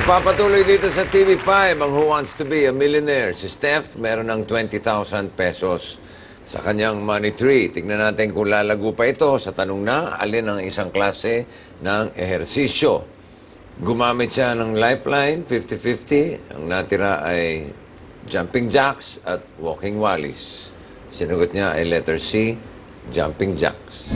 Magpapatuloy dito sa TV5 ang Who Wants to Be a Millionaire. Si Steph, meron ng 20,000 pesos sa kanyang money tree. Tignan natin kung lalago pa ito sa tanong na alin ang isang klase ng ehersisyo. Gumamit siya ng lifeline, 50-50. Ang natira ay jumping jacks at walking wallies. Sinagot niya ay letter C, jumping jacks.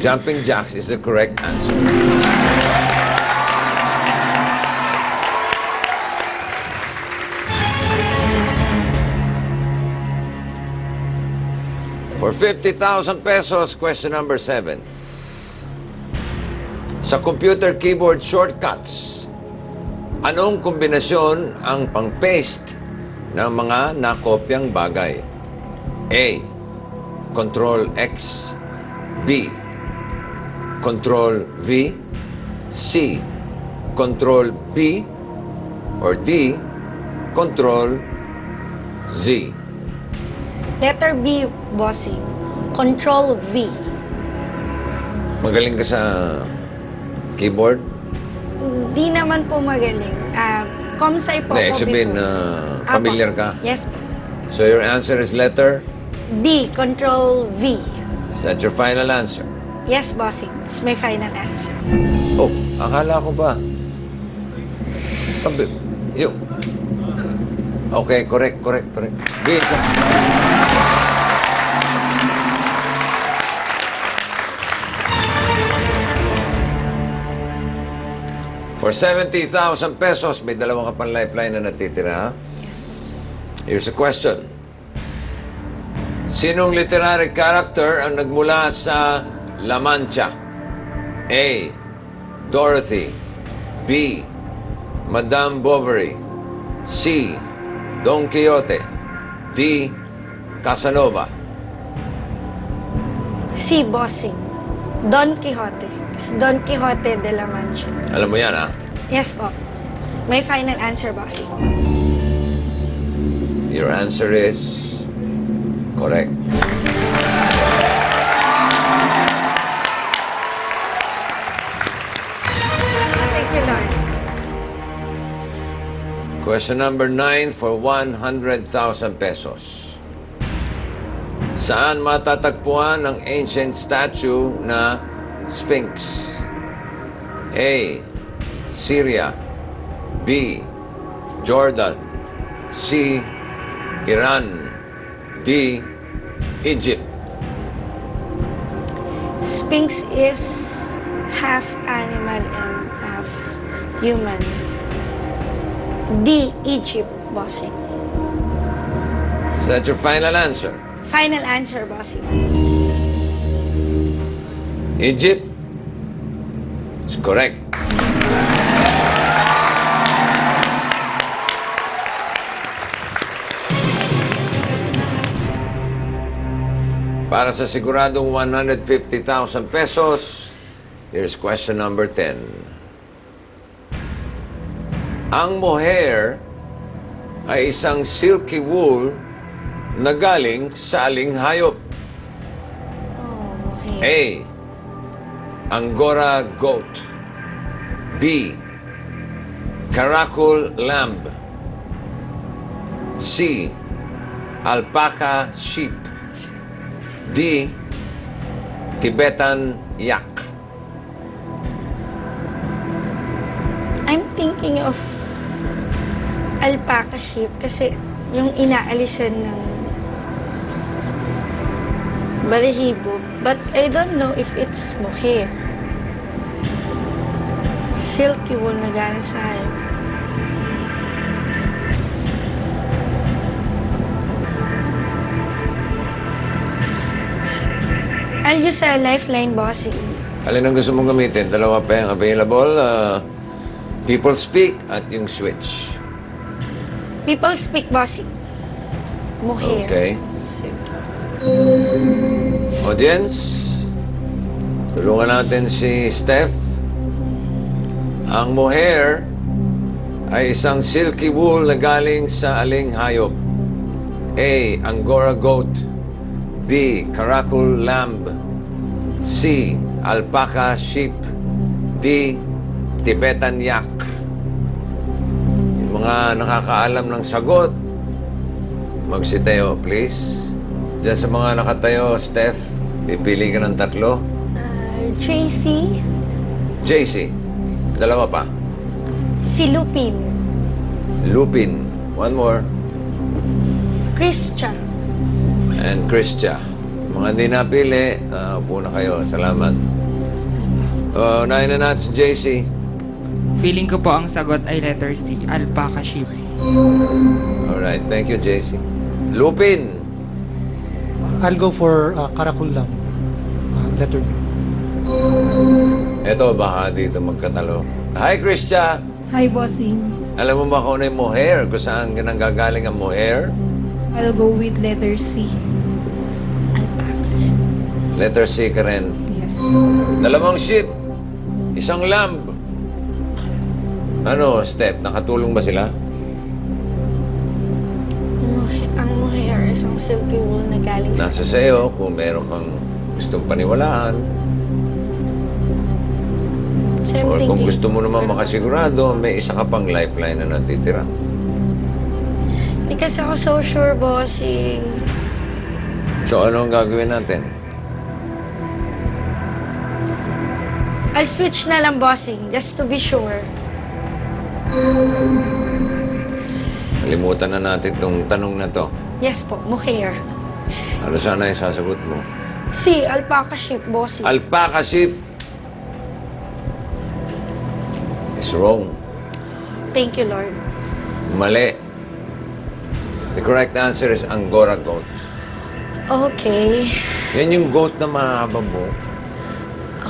Jumping jacks is the correct answer. For 50,000 pesos, question number 7. Sa computer keyboard shortcuts, anong kombinasyon ang pang-paste ng mga nakopyang bagay? A. Control X. B. Control V. C. Control B. Or D. Control Z. Letter B, bossing. Control V. Magaling ka sa keyboard? Di naman po magaling. Comsci po Hindi, ako sabihin before. na familiar ka. Yes po. So your answer is letter? B, Control V. Is that your final answer? Yes, bossing. It's my final answer. Oh, akala ko ba? Yung. Okay, correct. B. For 70,000 pesos, may dalawang kapang lifeline na natitira. Here's a question. Sinong literary character ang nagmula sa La Mancha? A. Dorothy. B. Madame Bovary. C. Don Quixote. D. Casanova. C, bossing. Don Quixote. It's Don Quixote de la Mancha. Alam mo yan, ha? Yes po. My final answer, bossing. Your answer is correct. Thank you, Lord. Question number 9 for 100,000 pesos. Saan matatagpuan ang ancient statue na Sphinx? A. Syria. B. Jordan. C. Iran. D. Egypt. Sphinx is half animal and half human. D, Egypt, bossing. Is that your final answer? Final answer, bossing. Egypt is correct. Para sa siguradong 150,000 pesos, here's question number 10. Ang mohair ay isang silky wool na galing sa aling hayop. Oh, A. Angora goat. B. Caracal lamb. C. Alpaca sheep. D. Tibetan yak. I'm thinking of alpaca sheep kasi yung inaalisan ng balahibo. But I don't know if it's mohair. Silky wool na galing sa hayop. I'll use a lifeline, bossing. Alin ang gusto mong gamitin? Dalawa pa yung available. People speak at yung switch. People speak, bossing. Mohair. Okay. Audience, tulungan natin si Steph. Ang mohair ay isang silky wool na galing sa aling hayop. A. Angora goat. B. Caracal lamb. C. Alpaca sheep. D. Tibetan yak. Yung mga nakakaalam ng sagot, magsitayo, please. Diyan sa mga nakatayo, Steph, pipili ka ng tatlo. Tracy. JC, dalawa pa. Si Lupin. Lupin, one more. Christian. And Christia. Mga hindi napili, upo na kayo. Salamat. Unahin na natin si JC. Feeling ko po ang sagot ay letter C, alpaca sheep. Alright, thank you, JC. Lupin. I'll go for Karakul lang. Letter B. Ito, baka dito magkatalo. Hi, Christia. Hi, bossing. Alam mo ba kung ano yung mohair? Kung saan nanggagaling ang mohair? I'll go with letter C. Letter C ka rin. Yes. Dalawang sheep. Isang lamb. Ano, Steph? Nakatulong ba sila? Ang mohair, isang silky wool na galing sa... Nasa sa'yo kung meron kang gustong paniwalaan. So, I'm Or kung thinking- gusto mo naman makasigurado, may isa ka pang lifeline na natitira. Hindi kasi ako so sure, bossing. So, ano ang gagawin natin? I'll switch na lang, bossing, just to be sure. Kalimutan na natin itong tanong na to. Yes po, mohair. Ano sana yung sasagot mo? Si alpaca sheep, bossing. Alpaca sheep is wrong. Thank you, Lord. Mali. The correct answer is Angora goat. Okay. Yan yung goat na mahaba mo.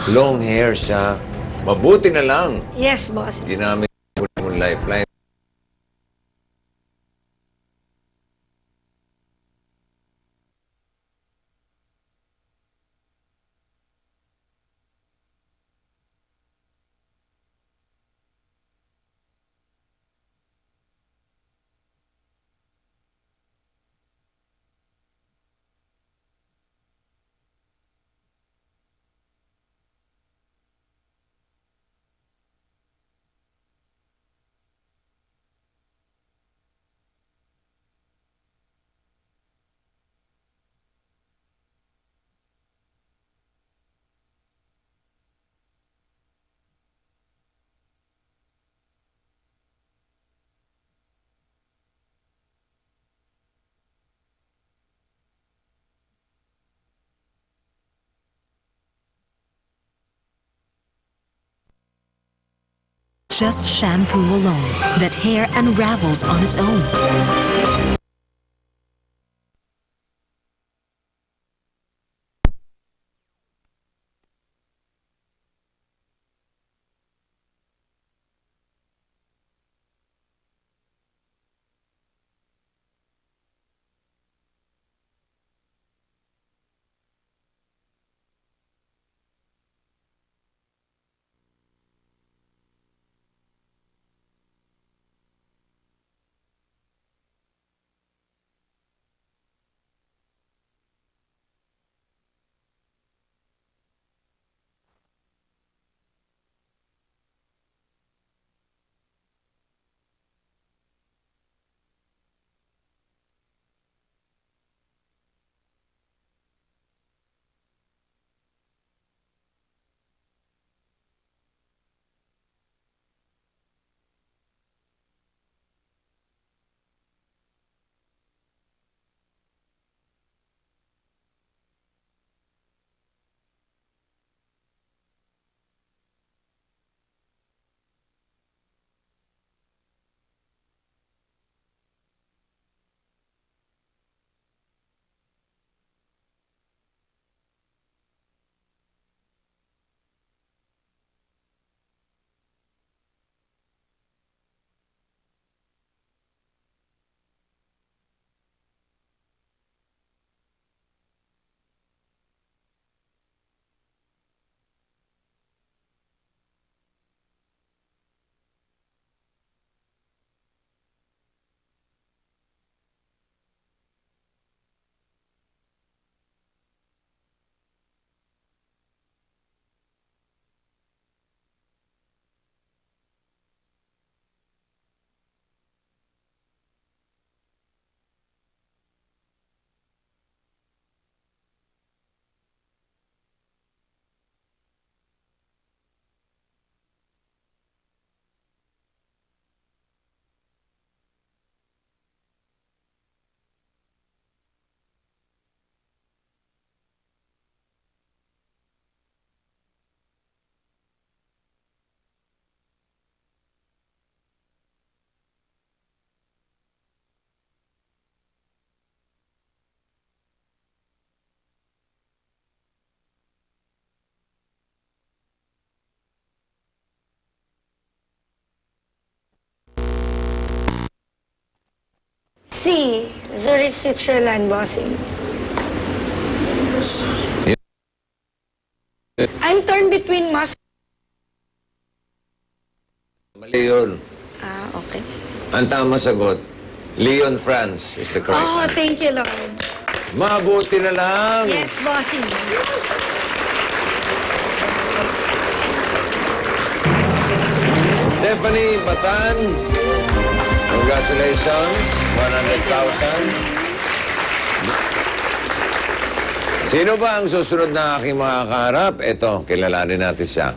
Long hair siya. Mabuti na lang. Yes, bossing. Ginamit mo yung lifeline. Just shampoo alone, that hair unravels on its own. C. Zurich, Switzerland, bossing. I'm torn between Moscow. Mali yun. Okay. Ang tama sagot, Lyon, France is the correct Oh, answer. thank you, Lord. Mabuti na lang. Yes, bossing. Stephanie Batan, congratulations, 100,000. Sino ba ang susunod na aking makakaharap? Ito, kilalanin natin siya.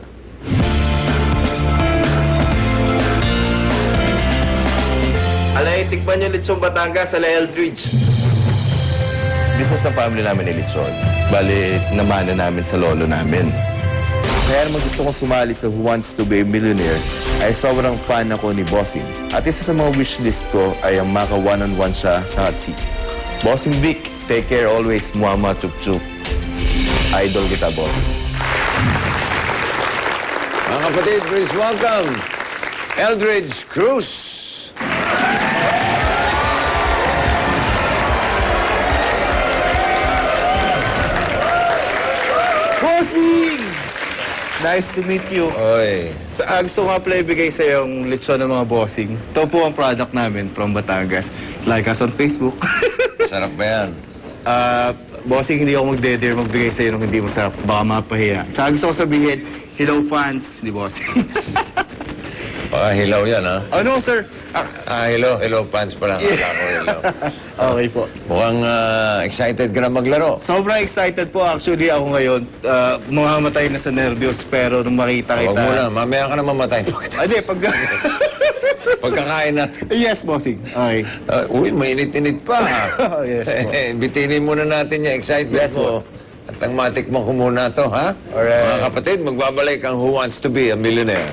Alay, tikman niyo Lechon Batangas, Alay Eldridge. Business ng family namin ni Lechon. Bali, namana namin sa lolo namin. Kaya naman gusto kong sumali sa Who Wants to be a Millionaire ay sobrang fan ako ni Bossing. At isa sa mga wishlist ko ay ang maka one-on-one siya sa hot seat. Bossing Vic, take care always, Muama Chup Chup. Idol kita, Bossing. Mga kapatid, please welcome Eldridge Cruz. Bossing! Nice to meet you. Oy, Gusto ko nga pala ibigay sa yung lechon ng mga bossing. Ito po ang product namin from Batangas. Like us on Facebook. sarap ba yan? Bossing, hindi ako magde-dare magbigay sa iyo nung hindi masarap. Baka mapahiya. Tsaka gusto ko sabihin, hello fans ni Bossing. Baka hilaw yan, ha? Ano, sir? Hello pants pala. Akala ko hilaw. Okay po. Mukhang excited ka na maglaro. Sobrang excited po actually ako ngayon. Mamamatay na sa nervyos pero nung makita Huwag kita... muna, mamaya ka na mamatay. Hindi, pag... Pagkakain natin. Yes, Bossing. Okay. Uy, mainit-init pa. Oh, yes, po. Bitinin muna natin yung excitement Yes, mo. At ang matikman ko muna to, ha? Alright. Mga kapatid, magbabalik ang Who Wants to be a Millionaire.